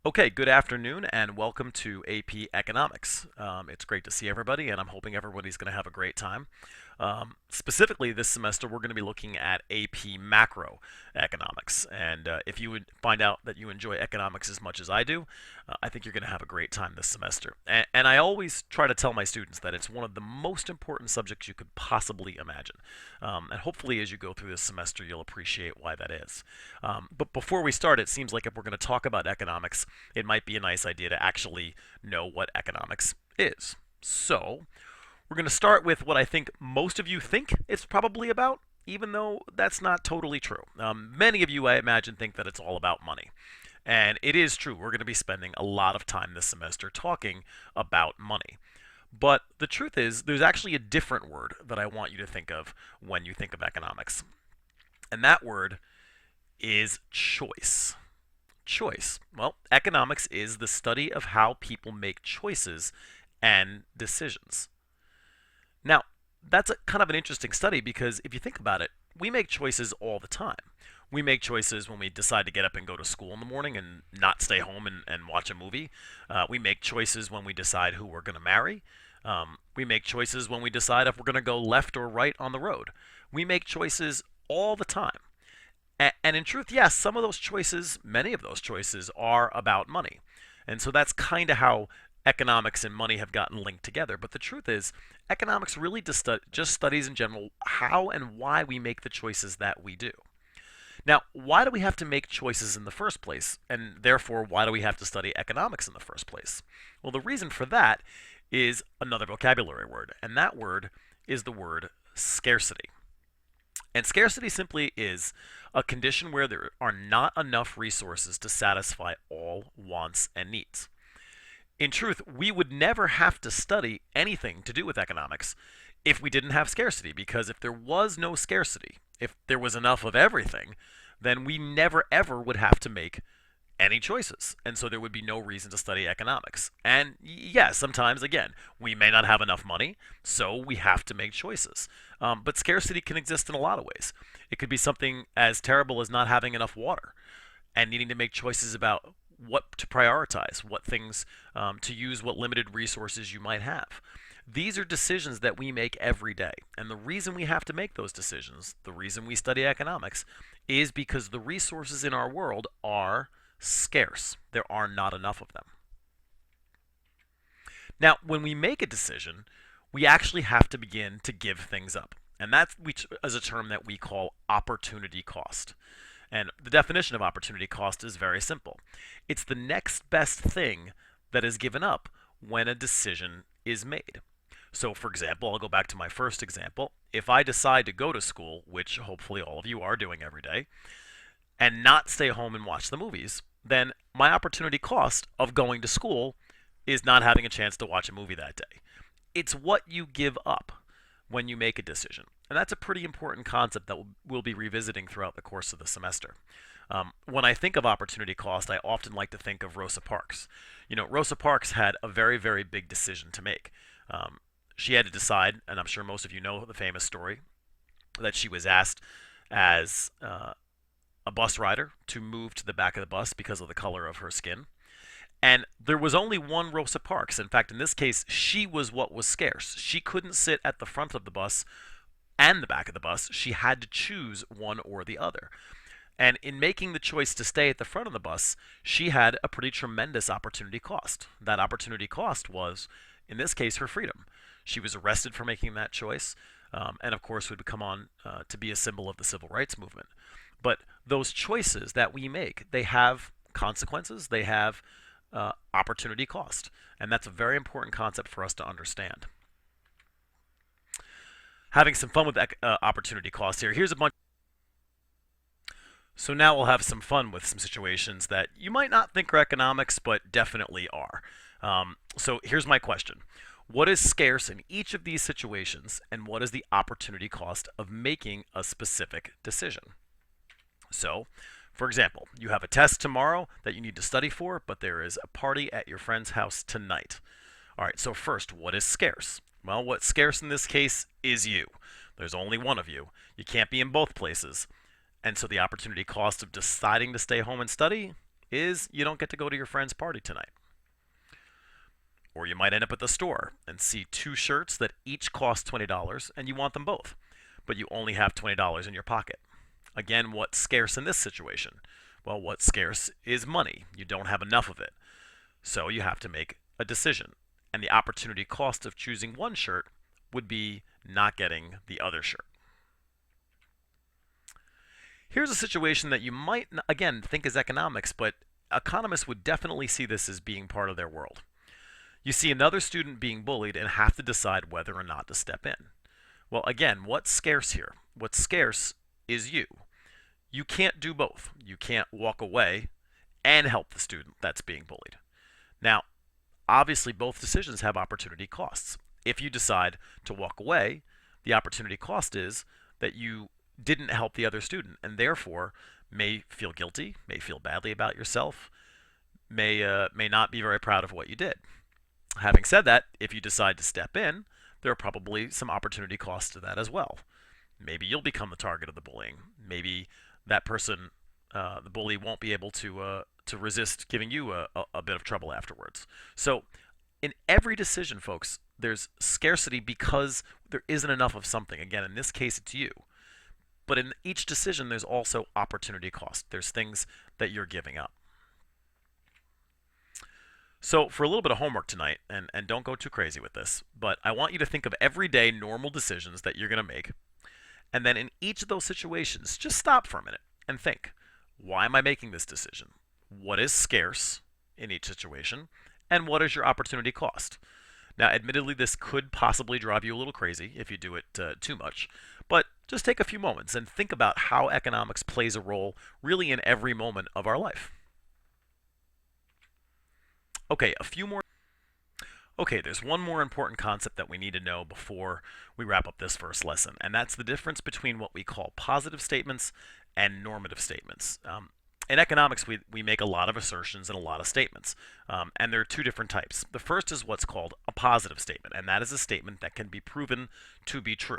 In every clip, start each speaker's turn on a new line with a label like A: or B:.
A: Okay, good afternoon and welcome to AP Economics. It's great to see everybody, and I'm hoping everybody's going to have a great time. Specifically, this semester, we're going to be looking at AP Macroeconomics. And if you would find out that you enjoy economics as much as I do, I think you're going to have a great time this semester. And I always try to tell my students that it's one of the most important subjects you could possibly imagine. And hopefully, as you go through this semester, you'll appreciate why that is. But before we start, it seems like if we're going to talk about economics, it might be a nice idea to actually know what economics is. So, we're going to start with what I think most of you think it's probably about, even though that's not totally true. Many of you, I imagine, think that it's all about money. And it is true, we're going to be spending a lot of time this semester talking about money. But the truth is, there's actually a different word that I want you to think of when you think of economics. And that word is choice. Choice. Well, economics is the study of how people make choices and decisions. Now, that's a kind of an interesting study because if you think about it, we make choices all the time. We make choices when we decide to get up and go to school in the morning and not stay home and watch a movie. We make choices when we decide who we're going to marry. We make choices when we decide if we're going to go left or right on the road. We make choices all the time. And in truth, yes, some of those choices, many of those choices, are about money. And so that's kind of how economics and money have gotten linked together. But the truth is, economics really just studies in general how and why we make the choices that we do. Now, why do we have to make choices in the first place? And therefore, why do we have to study economics in the first place? Well, the reason for that is another vocabulary word, and that word is the word scarcity. And scarcity simply is a condition where there are not enough resources to satisfy all wants and needs. In truth, we would never have to study anything to do with economics if we didn't have scarcity, because if there was no scarcity, if there was enough of everything, then we never ever would have to make any choices. And so there would be no reason to study economics. And yes, sometimes, again, we may not have enough money, so we have to make choices. But scarcity can exist in a lot of ways. It could be something as terrible as not having enough water and needing to make choices about what to prioritize, what things to use, what limited resources you might have. These are decisions that we make every day. And the reason we have to make those decisions, the reason we study economics, is because the resources in our world are scarce. There are not enough of them. Now, when we make a decision, we actually have to begin to give things up. And that is a term that we call opportunity cost. And the definition of opportunity cost is very simple. It's the next best thing that is given up when a decision is made. So, for example, I'll go back to my first example. If I decide to go to school, which hopefully all of you are doing every day, and not stay home and watch the movies, then my opportunity cost of going to school is not having a chance to watch a movie that day. It's what you give up when you make a decision. And that's a pretty important concept that we'll be revisiting throughout the course of the semester. When I think of opportunity cost, I often like to think of Rosa Parks. You know, Rosa Parks had a very, very big decision to make. She had to decide, and I'm sure most of you know the famous story, that she was asked as a bus rider to move to the back of the bus because of the color of her skin. And there was only one Rosa Parks. In fact, in this case, she was what was scarce. She couldn't sit at the front of the bus and the back of the bus. She had to choose one or the other. And in making the choice to stay at the front of the bus, she had a pretty tremendous opportunity cost. That opportunity cost was, in this case, her freedom. She was arrested for making that choice, and of course would come on to be a symbol of the civil rights movement. But those choices that we make, they have consequences, they have opportunity cost. And that's a very important concept for us to understand. Having some fun with opportunity cost here. Here's a bunch. So now we'll have some fun with some situations that you might not think are economics, but definitely are. So here's my question. What is scarce in each of these situations, and what is the opportunity cost of making a specific decision? So, for example, you have a test tomorrow that you need to study for, but there is a party at your friend's house tonight. All right, so first, what is scarce? Well, what's scarce in this case is you. There's only one of you. You can't be in both places. And so the opportunity cost of deciding to stay home and study is you don't get to go to your friend's party tonight. Or you might end up at the store and see two shirts that each cost $20 and you want them both, but you only have $20 in your pocket. Again, what's scarce in this situation? Well, what's scarce is money. You don't have enough of it. So you have to make a decision. And the opportunity cost of choosing one shirt would be not getting the other shirt. Here's a situation that you might, again, think is economics, but economists would definitely see this as being part of their world. You see another student being bullied and have to decide whether or not to step in. Well, again, what's scarce here? What's scarce is you. You can't do both. You can't walk away and help the student that's being bullied. Now, obviously, both decisions have opportunity costs. If you decide to walk away, the opportunity cost is that you didn't help the other student and therefore may feel guilty, may feel badly about yourself, may not be very proud of what you did. Having said that, if you decide to step in, there are probably some opportunity costs to that as well. Maybe you'll become the target of the bullying. Maybe that person, the bully, won't be able to resist giving you a bit of trouble afterwards. So, in every decision, folks, there's scarcity because there isn't enough of something. Again, in this case, it's you. But in each decision, there's also opportunity cost. There's things that you're giving up. So for a little bit of homework tonight, and don't go too crazy with this, but I want you to think of everyday normal decisions that you're going to make. And then in each of those situations, just stop for a minute and think, why am I making this decision? What is scarce in each situation? And what is your opportunity cost? Now, admittedly, this could possibly drive you a little crazy if you do it too much, but just take a few moments and think about how economics plays a role really in every moment of our life. Okay, there's one more important concept that we need to know before we wrap up this first lesson, and that's the difference between what we call positive statements and normative statements. In economics, we make a lot of assertions and a lot of statements, and there are two different types. The first is what's called a positive statement, and that is a statement that can be proven to be true.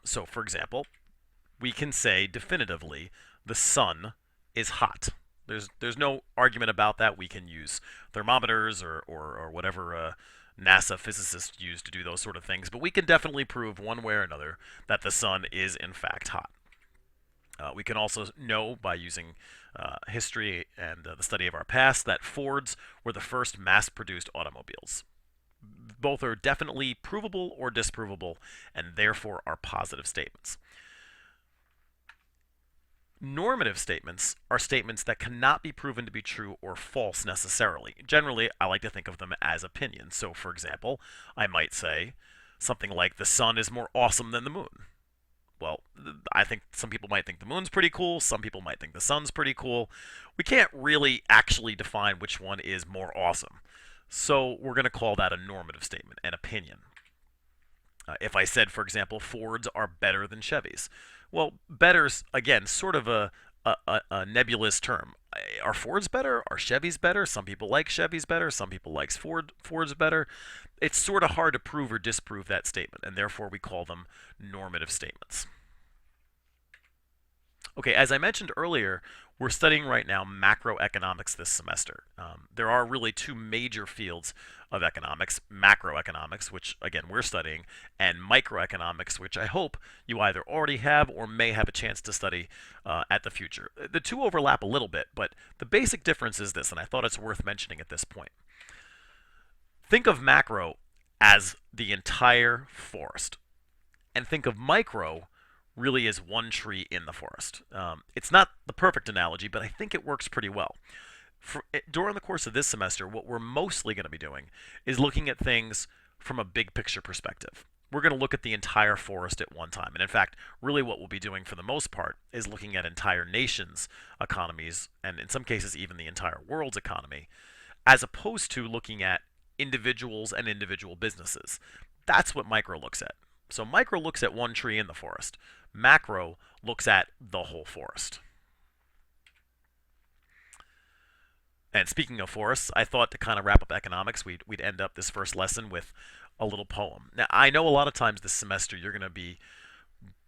A: So, for example, we can say definitively, the sun is hot. There's no argument about that. We can use thermometers or whatever NASA physicists use to do those sort of things, but we can definitely prove one way or another that the sun is in fact hot. We can also know by using history and the study of our past that Fords were the first mass-produced automobiles. Both are definitely provable or disprovable, and therefore are positive statements. Normative statements are statements that cannot be proven to be true or false necessarily. Generally, I like to think of them as opinions. So, for example, I might say something like, the sun is more awesome than the moon. Well, I think some people might think the moon's pretty cool, some people might think the sun's pretty cool. We can't really actually define which one is more awesome. So we're going to call that a normative statement, an opinion. If I said, for example, Fords are better than Chevys, well, better's, again, sort of a nebulous term. Are Fords better? Are Chevys better? Some people like Chevys better. Some people like Fords better. It's sort of hard to prove or disprove that statement, and therefore we call them normative statements. Okay, as I mentioned earlier, we're studying right now macroeconomics this semester. There are really two major fields of economics: macroeconomics, which again we're studying, and microeconomics, which I hope you either already have or may have a chance to study at the future. The two overlap a little bit, but the basic difference is this, and I thought it's worth mentioning at this point. Think of macro as the entire forest, and think of micro really is one tree in the forest. It's not the perfect analogy, but I think it works pretty well. During the course of this semester, what we're mostly going to be doing is looking at things from a big picture perspective. We're going to look at the entire forest at one time. And in fact, really what we'll be doing for the most part is looking at entire nations' economies, and in some cases even the entire world's economy, as opposed to looking at individuals and individual businesses. That's what micro looks at. So micro looks at one tree in the forest. Macro looks at the whole forest. And speaking of forests, I thought to kind of wrap up economics, we'd end up this first lesson with a little poem. Now, I know a lot of times this semester you're going to be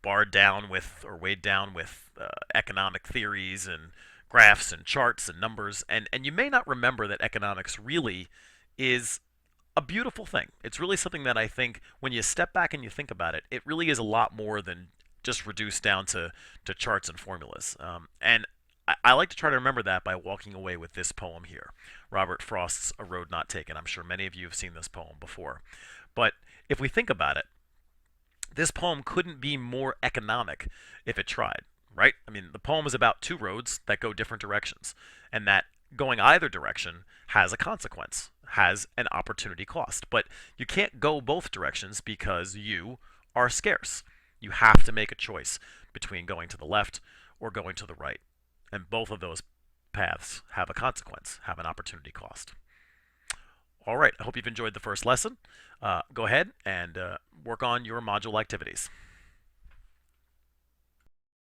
A: barred down with or weighed down with economic theories and graphs and charts and numbers, and you may not remember that economics really is a beautiful thing. It's really something that I think when you step back and you think about it, it really is a lot more than just reduced down to charts and formulas. And I like to try to remember that by walking away with this poem here, Robert Frost's A Road Not Taken. I'm sure many of you have seen this poem before. But if we think about it, this poem couldn't be more economic if it tried, right? I mean, the poem is about two roads that go different directions, and that going either direction has a consequence, has an opportunity cost. But you can't go both directions because you are scarce. You have to make a choice between going to the left or going to the right. And both of those paths have a consequence, have an opportunity cost. All right, I hope you've enjoyed the first lesson. Go ahead and work on your module activities.